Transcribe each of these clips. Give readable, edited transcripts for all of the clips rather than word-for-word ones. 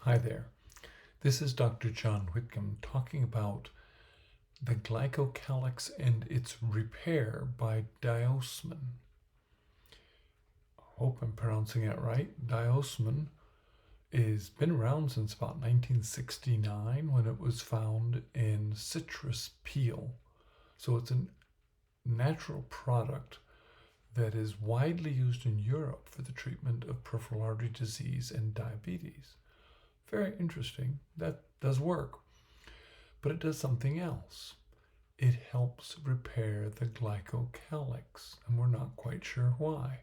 Hi there. This is Dr. John Whitcomb talking about the Glycocalyx and its repair by Diosmin. Hope I'm pronouncing it right. Diosmin has been around since about 1969 when it was found in citrus peel. So it's a natural product that is widely used in Europe for the treatment of peripheral artery disease and diabetes. Very interesting. That does work. But it does something else. It helps repair the glycocalyx, and we're not quite sure why.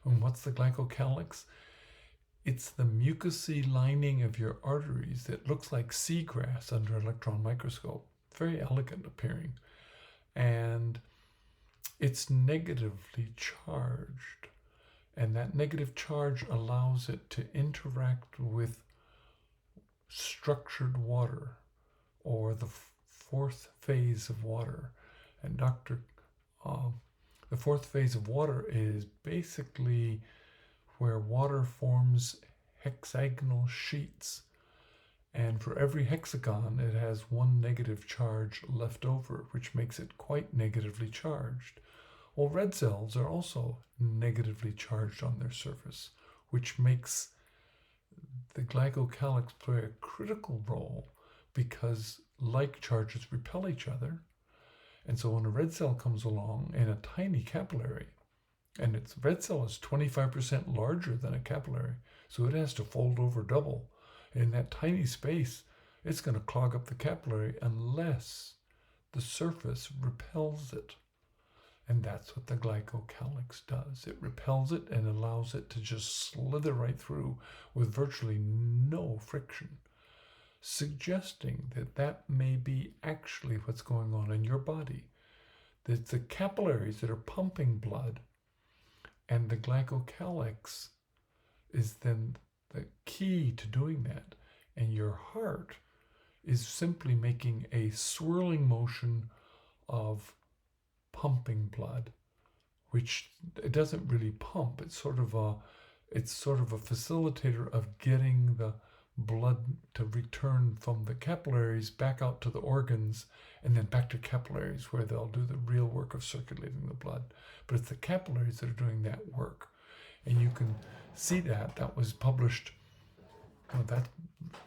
And what's the glycocalyx? It's the mucousy lining of your arteries that looks like seagrass under an electron microscope. Very elegant appearing. And it's negatively charged. And that negative charge allows it to interact with structured water, or the fourth phase of water. And the fourth phase of water is basically where water forms hexagonal sheets. And for every hexagon, it has one negative charge left over, which makes it quite negatively charged. Well, red cells are also negatively charged on their surface, which makes the glycocalyx play a critical role because like charges repel each other. And so when a red cell comes along in a tiny capillary, and its red cell is 25% larger than a capillary, so it has to fold over double. In that tiny space, it's going to clog up the capillary unless the surface repels it. And that's what the glycocalyx does. It repels it and allows it to just slither right through with virtually no friction, suggesting that that may be actually what's going on in your body. That the capillaries that are pumping blood, and the glycocalyx is then the key to doing that. And your heart is simply making a swirling motion of pumping blood, which it doesn't really pump. It's sort of a facilitator of getting the blood to return from the capillaries back out to the organs and then back to capillaries where they'll do the real work of circulating the blood. But it's the capillaries that are doing that work. And you can see that was published.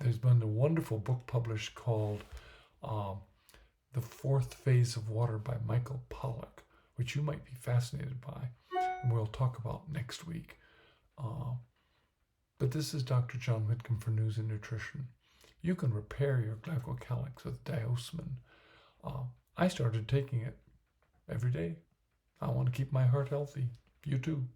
There's been a wonderful book published called The Fourth Phase of Water by Michael Pollack, which you might be fascinated by, and we'll talk about next week. But this is Dr. John Whitcomb for News and Nutrition. You can repair your glycocalyx with Diosmin. I started taking it every day. I want to keep my heart healthy. You too.